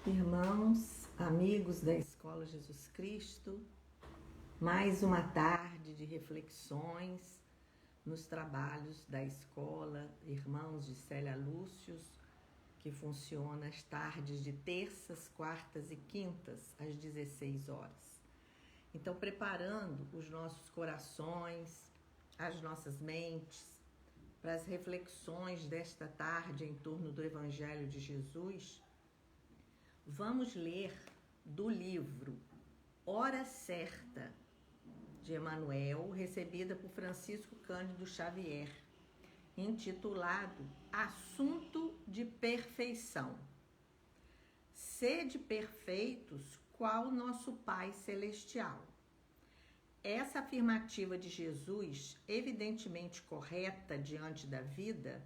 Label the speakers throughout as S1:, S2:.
S1: Irmãos, amigos da Escola Jesus Cristo, mais uma tarde de reflexões nos trabalhos da escola Irmãos de Célia Lúcius, que funciona às tardes de terças, quartas e quintas, às 16 horas. Então, preparando os nossos corações, as nossas mentes, para as reflexões desta tarde em torno do Evangelho de Jesus, vamos ler do livro Hora Certa, de Emmanuel, recebida por Francisco Cândido Xavier, intitulado Assunto de Perfeição. Sede perfeitos, qual nosso Pai Celestial. Essa afirmativa de Jesus, evidentemente correta diante da vida,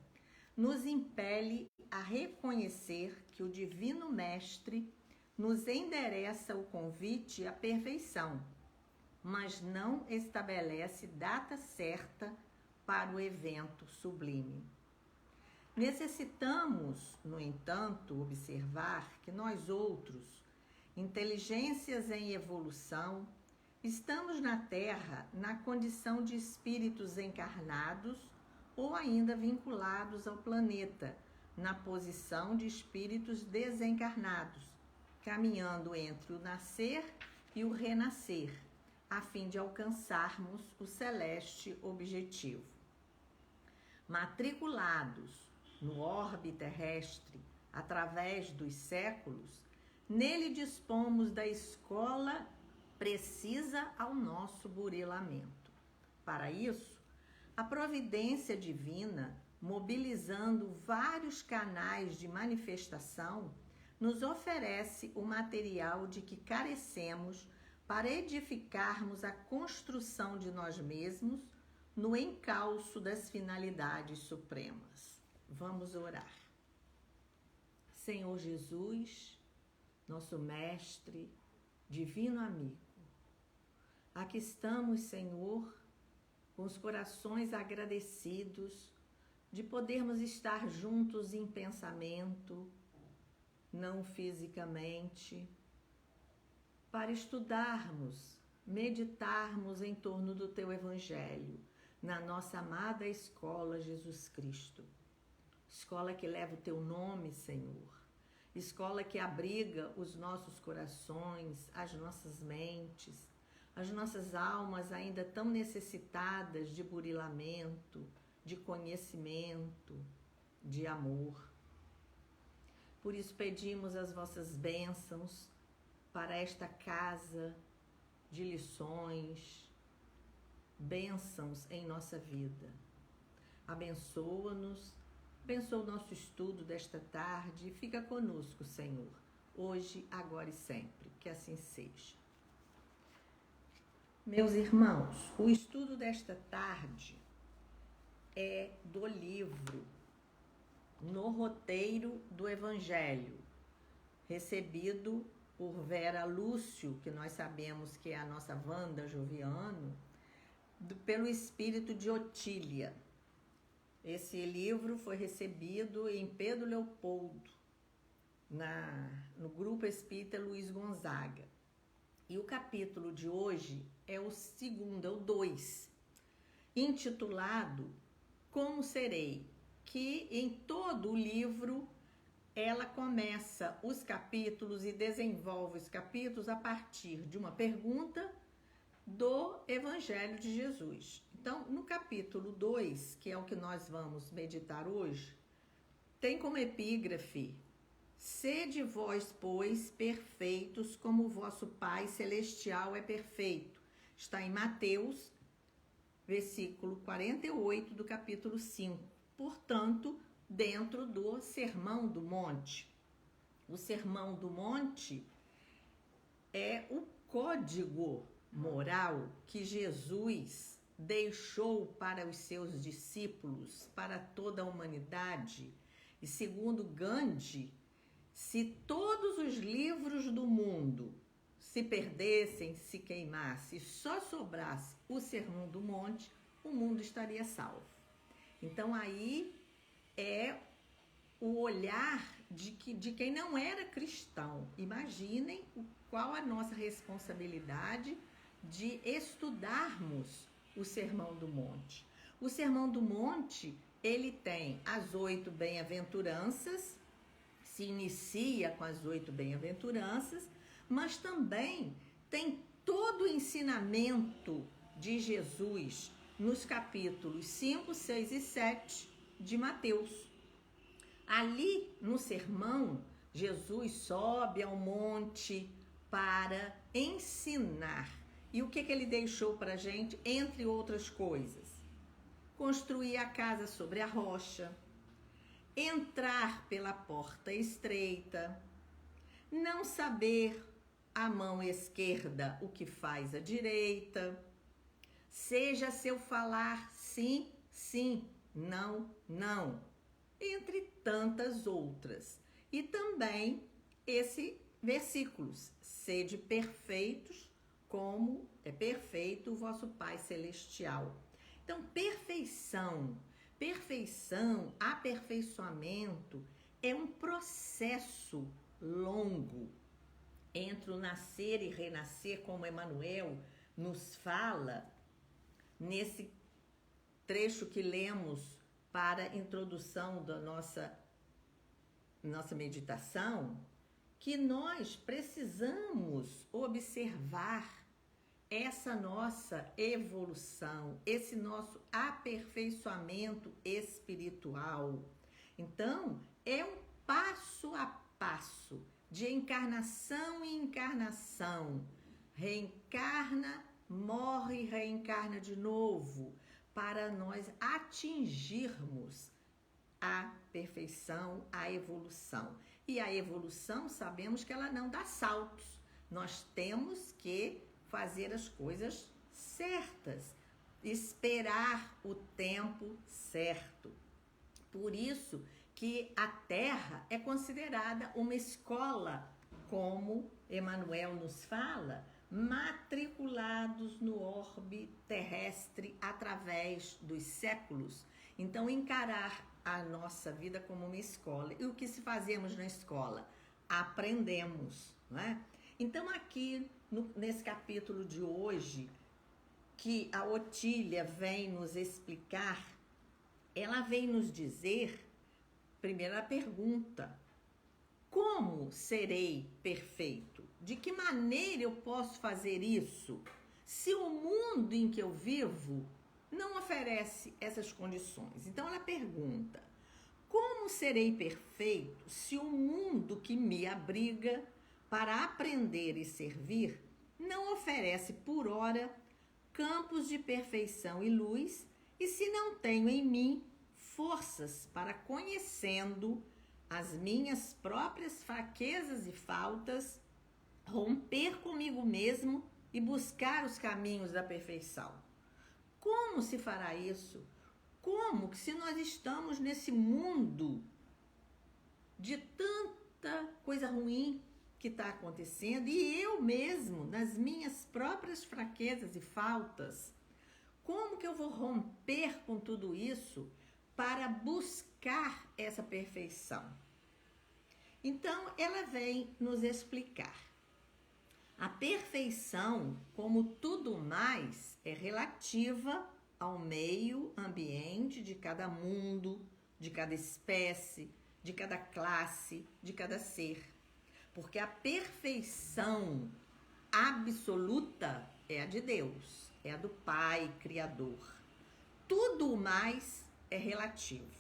S1: nos impele a reconhecer que o Divino Mestre nos endereça o convite à perfeição, mas não estabelece data certa para o evento sublime. Necessitamos, no entanto, observar que nós outros, inteligências em evolução, estamos na Terra na condição de espíritos encarnados ou ainda vinculados ao planeta, na posição de espíritos desencarnados, caminhando entre o nascer e o renascer, a fim de alcançarmos o celeste objetivo. Matriculados no orbe terrestre através dos séculos, nele dispomos da escola precisa ao nosso burilamento. Para isso, a providência divina, mobilizando vários canais de manifestação, nos oferece o material de que carecemos para edificarmos a construção de nós mesmos no encalço das finalidades supremas. Vamos orar. Senhor Jesus, nosso Mestre, Divino Amigo, aqui estamos, Senhor, com os corações agradecidos de podermos estar juntos em pensamento, não fisicamente, para estudarmos, meditarmos em torno do Teu Evangelho, na nossa amada Escola Jesus Cristo. Escola que leva o Teu nome, Senhor. Escola que abriga os nossos corações, as nossas mentes, as nossas almas ainda tão necessitadas de burilamento, de conhecimento, de amor. Por isso pedimos as vossas bênçãos para esta casa de lições, bênçãos em nossa vida. Abençoa-nos, abençoa o nosso estudo desta tarde e fica conosco, Senhor, hoje, agora e sempre, que assim seja. Meus irmãos, o estudo desta tarde é do livro No Roteiro do Evangelho, recebido por Vera Lúcio, que nós sabemos que é a nossa Wanda Joviano, pelo espírito de Otília. Esse livro foi recebido em Pedro Leopoldo, no Grupo Espírita Luiz Gonzaga. E o capítulo de hoje é o segundo, é o 2, intitulado Como Serei, que em todo o livro ela começa os capítulos e desenvolve os capítulos a partir de uma pergunta do Evangelho de Jesus. Então, no capítulo 2, que é o que nós vamos meditar hoje, tem como epígrafe: Sede vós, pois, perfeitos, como o vosso Pai Celestial é perfeito. Está em Mateus, versículo 48 do capítulo 5. Portanto, dentro do Sermão do Monte. O Sermão do Monte é o código moral que Jesus deixou para os seus discípulos, para toda a humanidade. E segundo Gandhi, se todos os livros do mundo se perdessem, se queimassem, só sobrasse o Sermão do Monte, o mundo estaria salvo. Então aí é o olhar de quem não era cristão. Imaginem qual a nossa responsabilidade de estudarmos o Sermão do Monte. O Sermão do Monte, ele tem as 8 bem-aventuranças, se inicia com as 8 bem-aventuranças, mas também tem todo o ensinamento de Jesus nos capítulos 5, 6 e 7 de Mateus. Ali no sermão, Jesus sobe ao monte para ensinar. E o que ele deixou para a gente? Entre outras coisas, construir a casa sobre a rocha, entrar pela porta estreita, não saber a mão esquerda o que faz a direita, seja seu falar sim, sim, não, não, entre tantas outras. E também esse versículos, sede perfeitos como é perfeito o vosso Pai Celestial. Então, perfeição, aperfeiçoamento é um processo longo entre o nascer e renascer, como Emmanuel nos fala nesse trecho que lemos para a introdução da nossa meditação, que nós precisamos observar essa nossa evolução, esse nosso aperfeiçoamento espiritual. Então, é um passo a passo de encarnação em encarnação. Reencarna, morre e reencarna de novo, para nós atingirmos a perfeição, a evolução. E a evolução, sabemos que ela não dá saltos. Nós temos que fazer as coisas certas, esperar o tempo certo. Por isso que a Terra é considerada uma escola, como Emmanuel nos fala, matriculados no orbe terrestre através dos séculos. Então, encarar a nossa vida como uma escola. E o que se fazemos na escola? Aprendemos, não é? Então, aqui nesse capítulo de hoje, que a Otília vem nos explicar, ela vem nos dizer, primeira pergunta, como serei perfeito? De que maneira eu posso fazer isso se o mundo em que eu vivo não oferece essas condições? Então ela pergunta, como serei perfeito se o mundo que me abriga para aprender e servir não oferece por ora campos de perfeição e luz, e se não tenho em mim forças para, conhecendo as minhas próprias fraquezas e faltas, romper comigo mesmo e buscar os caminhos da perfeição? Como se fará isso? Como que, se nós estamos nesse mundo de tanta coisa ruim que está acontecendo, e eu mesmo, nas minhas próprias fraquezas e faltas, como que eu vou romper com tudo isso para buscar essa perfeição? Então, ela vem nos explicar. A perfeição, como tudo mais, é relativa ao meio ambiente de cada mundo, de cada espécie, de cada classe, de cada ser. Porque a perfeição absoluta é a de Deus, é a do Pai Criador. Tudo mais é relativo.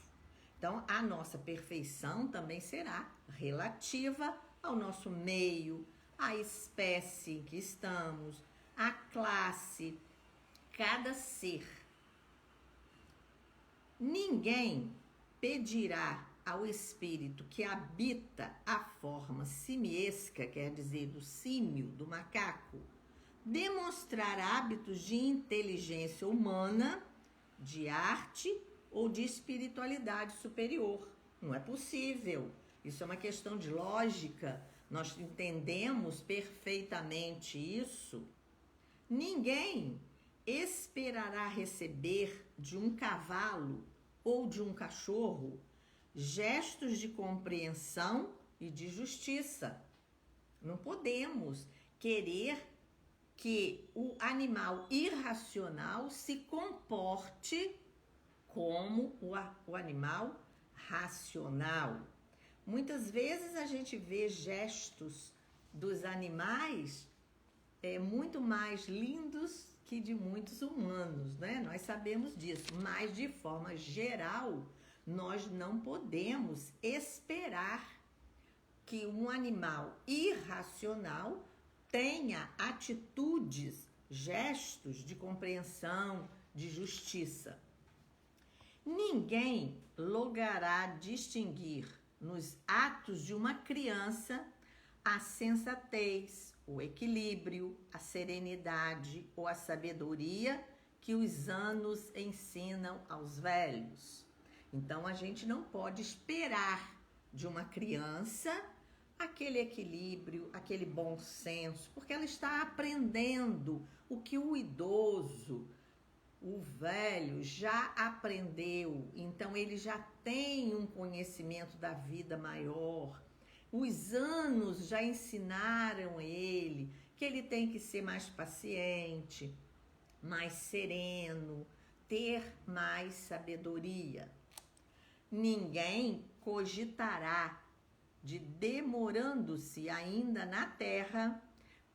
S1: Então, a nossa perfeição também será relativa ao nosso meio, à espécie em que estamos, à classe, cada ser. Ninguém pedirá ao espírito que habita a forma simiesca, quer dizer, do símio, do macaco, demonstrar hábitos de inteligência humana, de arte ou de espiritualidade superior. Não é possível. Isso é uma questão de lógica. Nós entendemos perfeitamente isso. Ninguém esperará receber de um cavalo ou de um cachorro gestos de compreensão e de justiça. Não podemos querer que o animal irracional se comporte como o animal racional. Muitas vezes a gente vê gestos dos animais muito mais lindos que de muitos humanos, né? Nós sabemos disso, mas de forma geral, nós não podemos esperar que um animal irracional tenha atitudes, gestos de compreensão, de justiça. Ninguém logrará distinguir nos atos de uma criança a sensatez, o equilíbrio, a serenidade ou a sabedoria que os anos ensinam aos velhos. Então, a gente não pode esperar de uma criança aquele equilíbrio, aquele bom senso, porque ela está aprendendo o que o idoso, o velho já aprendeu, então ele já tem um conhecimento da vida maior. Os anos já ensinaram ele que ele tem que ser mais paciente, mais sereno, ter mais sabedoria. Ninguém cogitará de, demorando-se ainda na terra,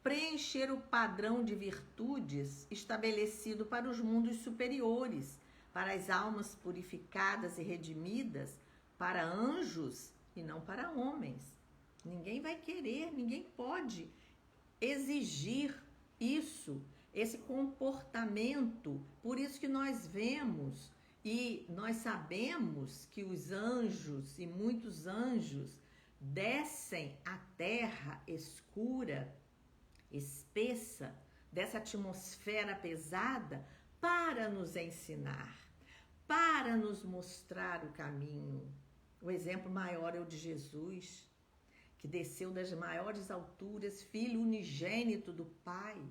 S1: preencher o padrão de virtudes estabelecido para os mundos superiores, para as almas purificadas e redimidas, para anjos e não para homens. Ninguém vai querer, ninguém pode exigir isso, esse comportamento. Por isso que nós vemos e nós sabemos que os anjos e muitos anjos descem à terra escura, espessa, dessa atmosfera pesada, para nos ensinar, para nos mostrar o caminho. O exemplo maior é o de Jesus, que desceu das maiores alturas, filho unigênito do Pai,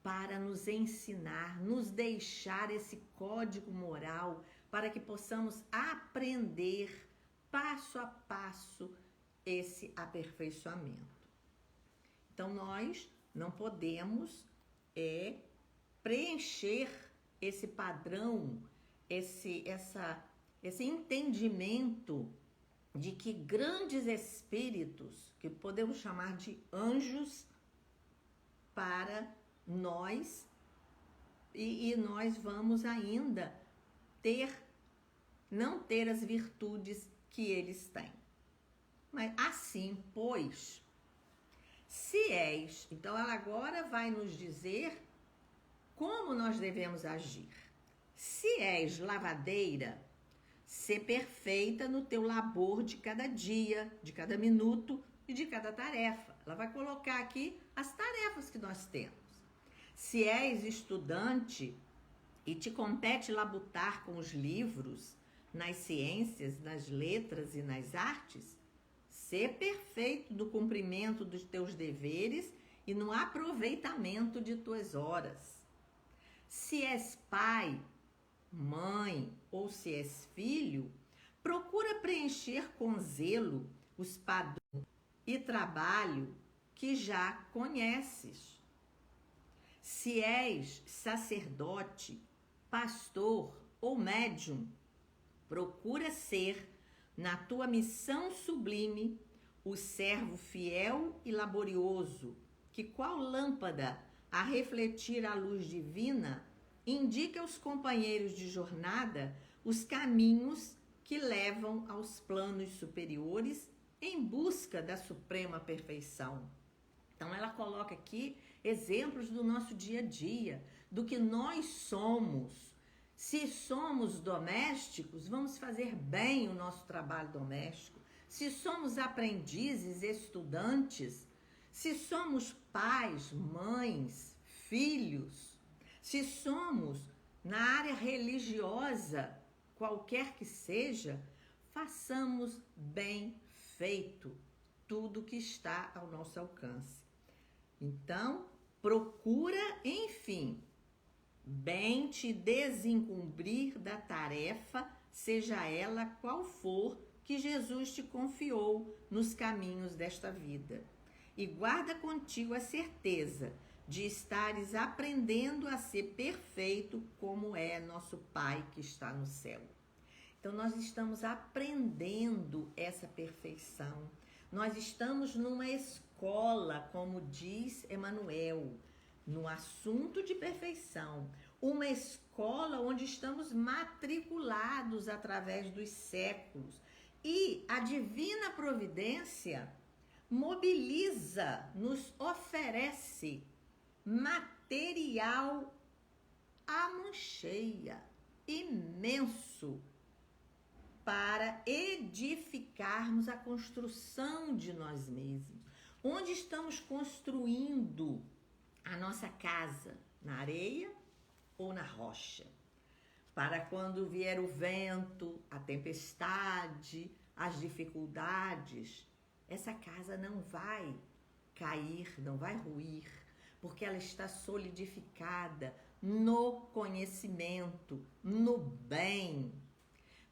S1: para nos ensinar, nos deixar esse código moral, para que possamos aprender passo a passo esse aperfeiçoamento. Então, nós não podemos preencher esse padrão, esse entendimento de que grandes espíritos, que podemos chamar de anjos, para nós, e nós vamos ainda não ter as virtudes que eles têm. Mas assim, pois, se és, então ela agora vai nos dizer como nós devemos agir. Se és lavadeira, sê perfeita no teu labor de cada dia, de cada minuto e de cada tarefa. Ela vai colocar aqui as tarefas que nós temos. Se és estudante e te compete labutar com os livros, nas ciências, nas letras e nas artes, sê perfeito no cumprimento dos teus deveres e no aproveitamento de tuas horas. Se és pai, mãe ou se és filho, procura preencher com zelo os padrões e trabalho que já conheces. Se és sacerdote, pastor ou médium, procura ser, na tua missão sublime, o servo fiel e laborioso, que qual lâmpada a refletir a luz divina, indica aos companheiros de jornada os caminhos que levam aos planos superiores em busca da suprema perfeição. Então ela coloca aqui exemplos do nosso dia a dia, do que nós somos. Se somos domésticos, vamos fazer bem o nosso trabalho doméstico. Se somos aprendizes, estudantes, se somos pais, mães, filhos, se somos na área religiosa, qualquer que seja, façamos bem feito tudo que está ao nosso alcance. Então, procura, enfim, bem te desincumbrir da tarefa seja ela qual for que Jesus te confiou nos caminhos desta vida. E guarda contigo a certeza de estares aprendendo a ser perfeito como é nosso Pai que está no céu. Então, nós estamos aprendendo essa perfeição. Nós estamos numa escola, como diz Emmanuel, no assunto de perfeição. Uma escola onde estamos matriculados através dos séculos. E a divina providência mobiliza, nos oferece material à mão cheia, imenso, para edificarmos a construção de nós mesmos. Onde estamos construindo a nossa casa? Na areia ou na rocha? Para quando vier o vento, a tempestade, as dificuldades, essa casa não vai cair, não vai ruir, porque ela está solidificada no conhecimento, no bem,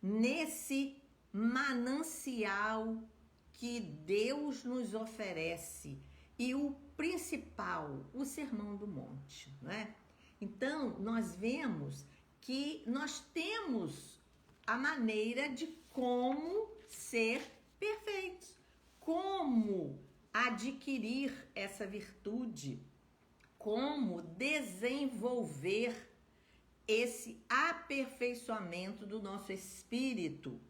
S1: nesse manancial que Deus nos oferece. E o principal, o Sermão do Monte, né? Então, nós vemos que nós temos a maneira de como ser perfeitos, como adquirir essa virtude, como desenvolver esse aperfeiçoamento do nosso espírito.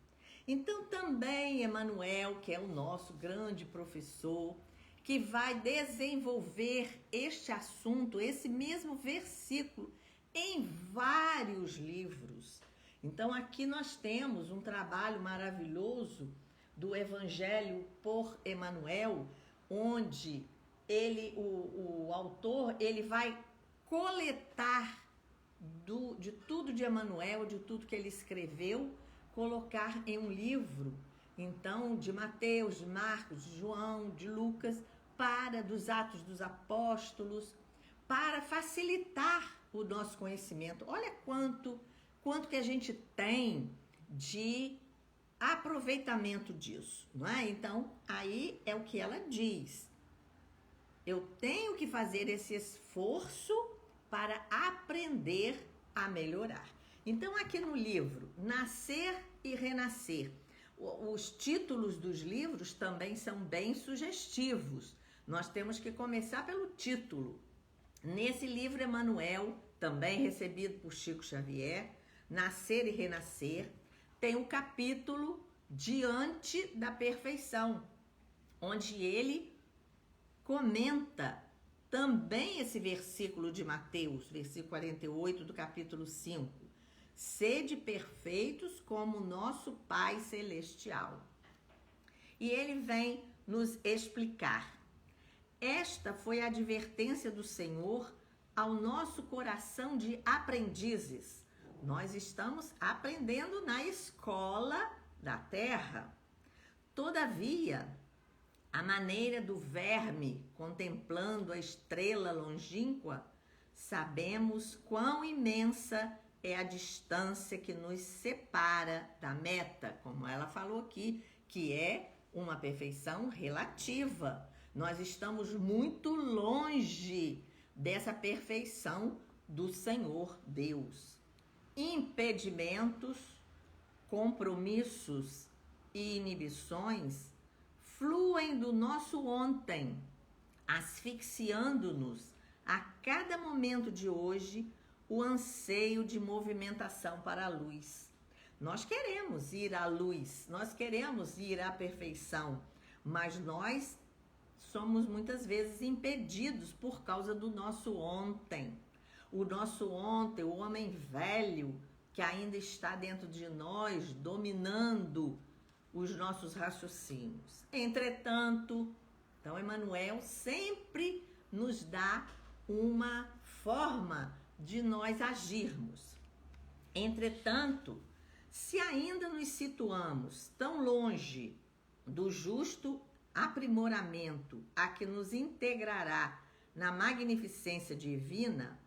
S1: Então também Emmanuel, que é o nosso grande professor, que vai desenvolver este assunto, esse mesmo versículo, em vários livros. Então aqui nós temos um trabalho maravilhoso do Evangelho por Emmanuel, onde o autor, ele vai coletar de tudo de Emmanuel, de tudo que ele escreveu, colocar em um livro, então, de Mateus, de Marcos, de João, de Lucas, dos Atos dos Apóstolos, para facilitar o nosso conhecimento. Olha quanto que a gente tem de aproveitamento disso, não é? Então, aí é o que ela diz. Eu tenho que fazer esse esforço para aprender a melhorar. Então, aqui no livro Nascer e Renascer, os títulos dos livros também são bem sugestivos. Nós temos que começar pelo título. Nesse livro, Emmanuel, também recebido por Chico Xavier, Nascer e Renascer, tem um capítulo Diante da Perfeição, onde ele comenta também esse versículo de Mateus, versículo 48 do capítulo 5. Sede perfeitos como nosso Pai Celestial. E ele vem nos explicar. Esta foi a advertência do Senhor ao nosso coração de aprendizes. Nós estamos aprendendo na escola da terra. Todavia, a maneira do verme contemplando a estrela longínqua, sabemos quão imensa é a distância que nos separa da meta, como ela falou aqui, que é uma perfeição relativa. Nós estamos muito longe dessa perfeição do Senhor Deus. Impedimentos, compromissos e inibições fluem do nosso ontem, asfixiando-nos a cada momento de hoje o anseio de movimentação para a luz. Nós queremos ir à luz, nós queremos ir à perfeição, mas nós somos muitas vezes impedidos por causa do nosso ontem. O nosso ontem, o homem velho que ainda está dentro de nós, dominando os nossos raciocínios. Entretanto, então Emmanuel sempre nos dá uma forma de nós agirmos. Entretanto, se ainda nos situamos tão longe do justo aprimoramento a que nos integrará na magnificência divina,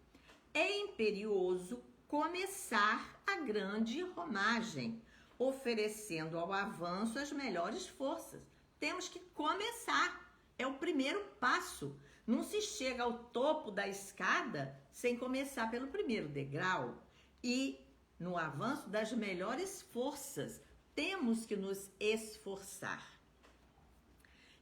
S1: é imperioso começar a grande romagem, oferecendo ao avanço as melhores forças. Temos que começar. É o primeiro passo. Não se chega ao topo da escada sem começar pelo primeiro degrau. E no avanço das melhores forças, temos que nos esforçar.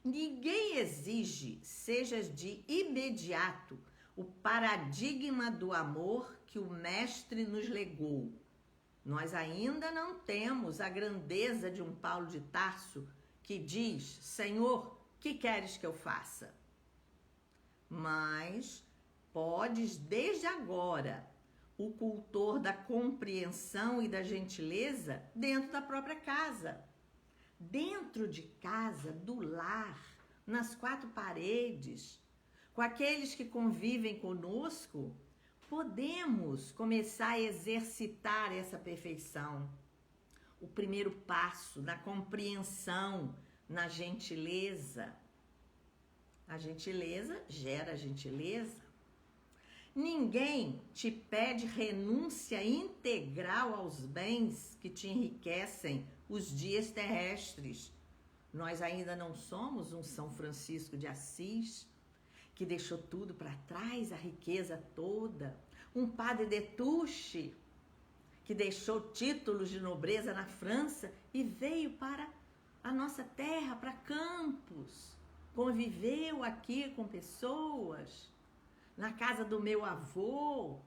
S1: Ninguém exige, seja de imediato, o paradigma do amor que o Mestre nos legou. Nós ainda não temos a grandeza de um Paulo de Tarso que diz: Senhor, que queres que eu faça? Mas podes desde agora, o cultor da compreensão e da gentileza dentro da própria casa. Dentro de casa, do lar, nas quatro paredes, com aqueles que convivem conosco, podemos começar a exercitar essa perfeição. O primeiro passo na compreensão, na gentileza. A gentileza gera gentileza. Ninguém te pede renúncia integral aos bens que te enriquecem os dias terrestres. Nós ainda não somos um São Francisco de Assis, que deixou tudo para trás, a riqueza toda. Um Padre Destouches, que deixou títulos de nobreza na França e veio para a nossa terra, para Campos. Conviveu aqui com pessoas, na casa do meu avô,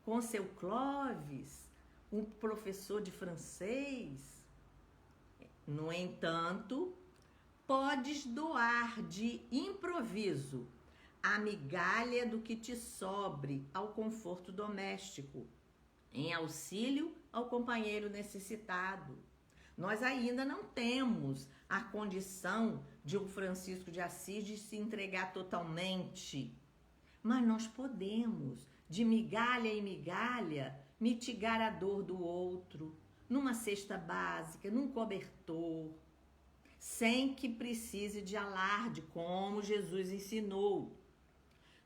S1: com seu Clóvis, um professor de francês. No entanto, podes doar de improviso a migalha do que te sobre ao conforto doméstico, em auxílio ao companheiro necessitado. Nós ainda não temos a condição de um Francisco de Assis de se entregar totalmente, mas nós podemos, de migalha em migalha, mitigar a dor do outro, numa cesta básica, num cobertor, sem que precise de alarde, como Jesus ensinou.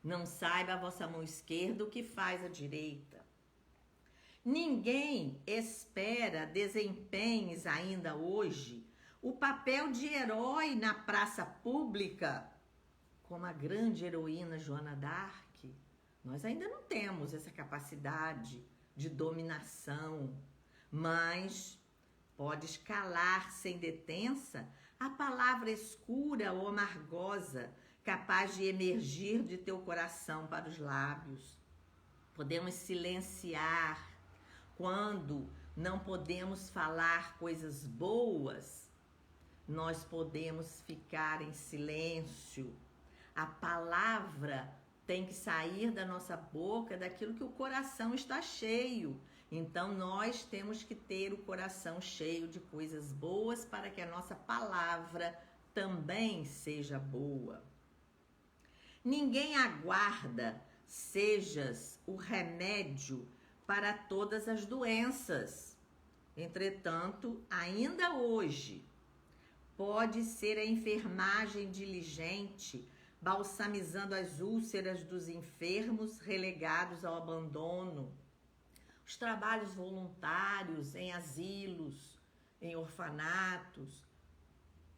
S1: Não saiba a vossa mão esquerda o que faz a direita. Ninguém espera desempenhes ainda hoje o papel de herói na praça pública, como a grande heroína Joana d'Arc. Nós ainda não temos essa capacidade de dominação, mas podes calar sem detença a palavra escura ou amargosa capaz de emergir de teu coração para os lábios. Podemos silenciar quando não podemos falar coisas boas. Nós podemos ficar em silêncio. A palavra tem que sair da nossa boca daquilo que o coração está cheio. Então, nós temos que ter o coração cheio de coisas boas para que a nossa palavra também seja boa. Ninguém aguarda sejas o remédio para todas as doenças. Entretanto, ainda hoje, pode ser a enfermagem diligente, balsamizando as úlceras dos enfermos relegados ao abandono. Os trabalhos voluntários em asilos, em orfanatos.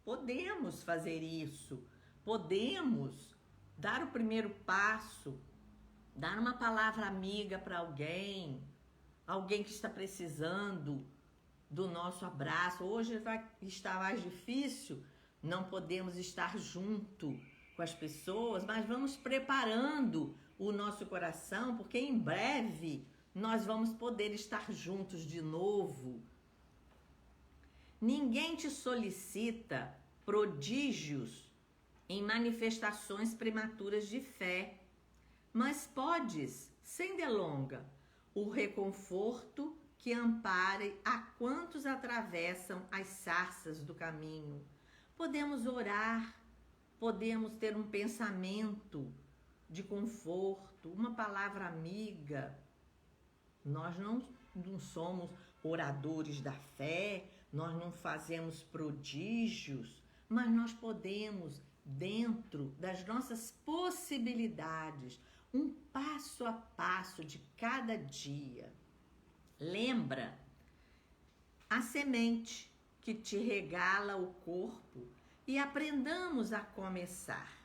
S1: Podemos fazer isso. Podemos dar o primeiro passo, dar uma palavra amiga para alguém que está precisando do nosso abraço. Hoje vai estar mais difícil, não podemos estar junto com as pessoas, mas vamos preparando o nosso coração, porque em breve nós vamos poder estar juntos de novo. Ninguém te solicita prodígios em manifestações prematuras de fé, mas podes, sem delonga, o reconforto que ampare a quantos atravessam as sarças do caminho. Podemos orar, podemos ter um pensamento de conforto, uma palavra amiga. Nós não somos oradores da fé, nós não fazemos prodígios, mas nós podemos, dentro das nossas possibilidades, um passo a passo de cada dia. Lembra a semente que te regala o corpo e aprendamos a começar.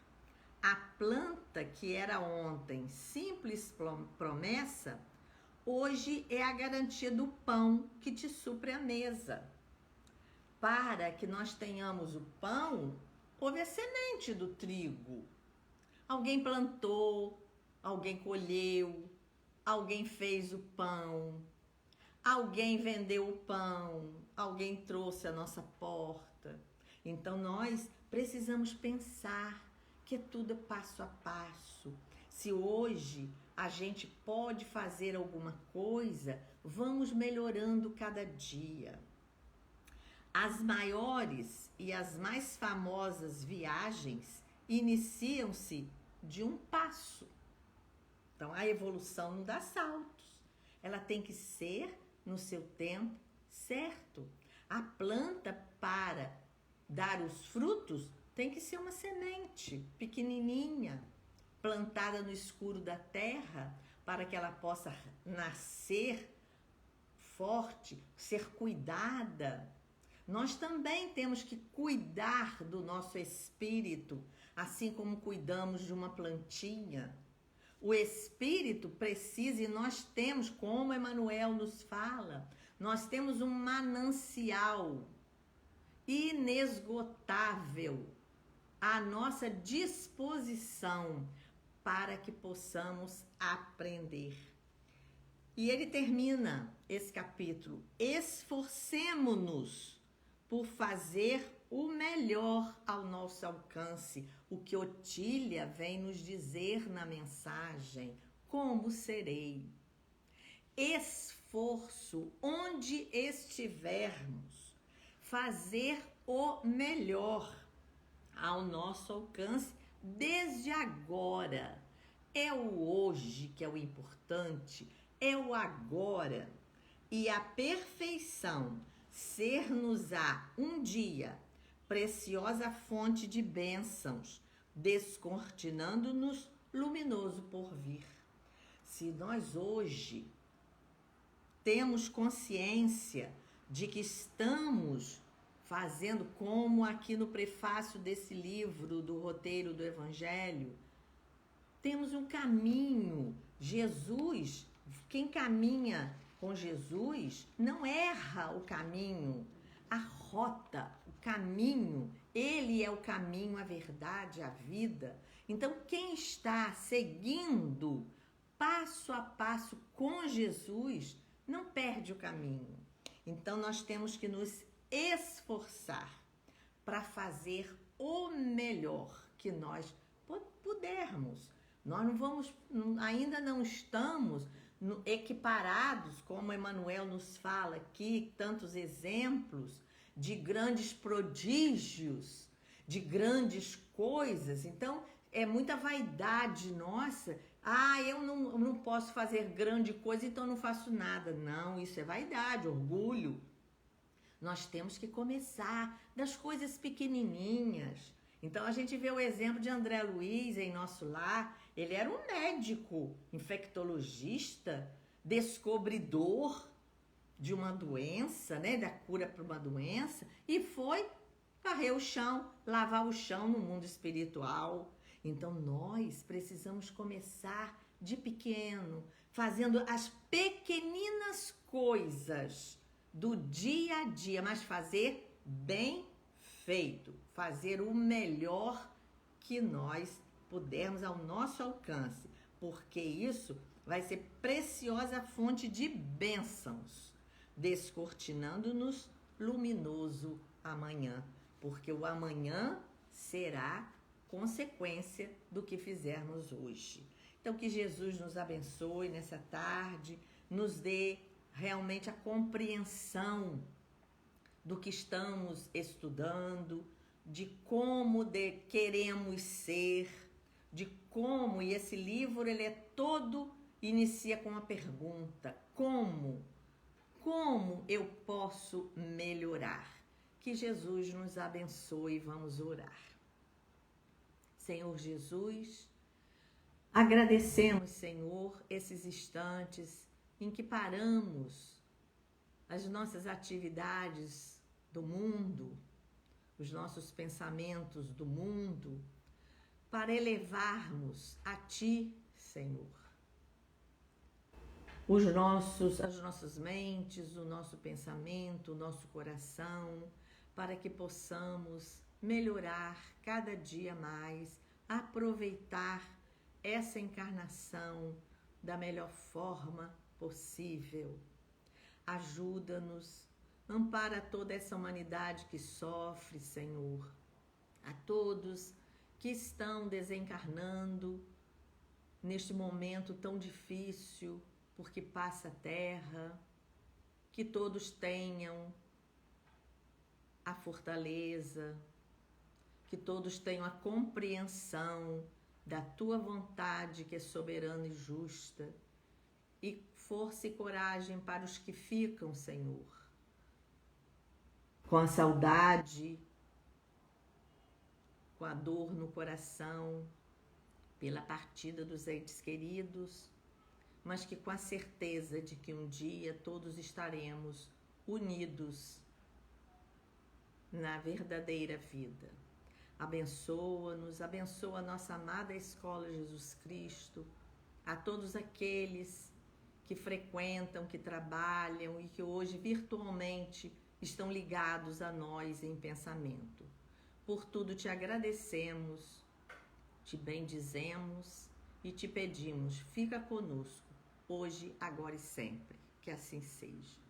S1: A planta que era ontem simples promessa, hoje é a garantia do pão que te supre a mesa. Para que nós tenhamos o pão, houve a semente do trigo. Alguém plantou, alguém colheu, alguém fez o pão, alguém vendeu o pão, alguém trouxe à nossa porta. Então nós precisamos pensar que tudo é passo a passo. Se hoje a gente pode fazer alguma coisa, vamos melhorando cada dia. As maiores e as mais famosas viagens iniciam-se de um passo. Então, a evolução não dá saltos. Ela tem que ser no seu tempo certo. A planta, para dar os frutos, tem que ser uma semente pequenininha, plantada no escuro da terra, para que ela possa nascer forte, ser cuidada. Nós também temos que cuidar do nosso espírito, assim como cuidamos de uma plantinha. O espírito precisa, e nós temos, como Emmanuel nos fala, nós temos um manancial inesgotável à nossa disposição para que possamos aprender. E ele termina esse capítulo: esforcemo-nos por fazer o melhor ao nosso alcance. O que Otília vem nos dizer na mensagem: como serei? Esforço, onde estivermos, fazer o melhor ao nosso alcance desde agora. É o hoje que é o importante, é o agora. E a perfeição ser-nos-á um dia preciosa fonte de bênçãos, descortinando-nos luminoso porvir. Se nós hoje temos consciência de que estamos fazendo, como aqui no prefácio desse livro do Roteiro do Evangelho, temos um caminho. Jesus, quem caminha com Jesus não erra o caminho, a rota, o caminho. Ele é o caminho, a verdade, a vida. Então, quem está seguindo passo a passo com Jesus não perde o caminho. Então, nós temos que nos esforçar para fazer o melhor que nós pudermos. Nós não vamos, ainda não estamos equiparados, como Emmanuel nos fala aqui, tantos exemplos de grandes prodígios, de grandes coisas. Então, é muita vaidade nossa. Eu não posso fazer grande coisa, então não faço nada. Não, isso é vaidade, orgulho. Nós temos que começar das coisas pequenininhas. Então, a gente vê o exemplo de André Luiz em nosso lar. Ele era um médico, infectologista, descobridor de uma doença, né, da cura para uma doença, e foi varrer o chão, lavar o chão no mundo espiritual. Então, nós precisamos começar de pequeno, fazendo as pequeninas coisas do dia a dia, mas fazer bem feito, fazer o melhor que nós pudermos ao nosso alcance, porque isso vai ser preciosa fonte de bênçãos, descortinando-nos luminoso amanhã, porque o amanhã será consequência do que fizermos hoje. Então, que Jesus nos abençoe nessa tarde, nos dê realmente a compreensão do que estamos estudando, de como queremos ser, de como, e esse livro ele é todo, inicia com uma pergunta: como eu posso melhorar? Que Jesus nos abençoe. Vamos orar. Senhor Jesus, agradecemos, Senhor, esses instantes em que paramos as nossas atividades do mundo, os nossos pensamentos do mundo, para elevarmos a Ti, Senhor, as nossas mentes, o nosso pensamento, o nosso coração, para que possamos melhorar cada dia mais, aproveitar essa encarnação da melhor forma possível. Ajuda-nos, ampara toda essa humanidade que sofre, Senhor, a todos que estão desencarnando neste momento tão difícil, porque passa a Terra, que todos tenham a fortaleza, que todos tenham a compreensão da Tua vontade, que é soberana e justa, e força e coragem para os que ficam, Senhor, com a saudade, com a dor no coração, pela partida dos entes queridos, mas que com a certeza de que um dia todos estaremos unidos na verdadeira vida. Abençoa-nos, abençoa a nossa amada Escola Jesus Cristo, a todos aqueles que frequentam, que trabalham e que hoje virtualmente estão ligados a nós em pensamento. Por tudo te agradecemos, te bendizemos e te pedimos, fica conosco, hoje, agora e sempre. Que assim seja.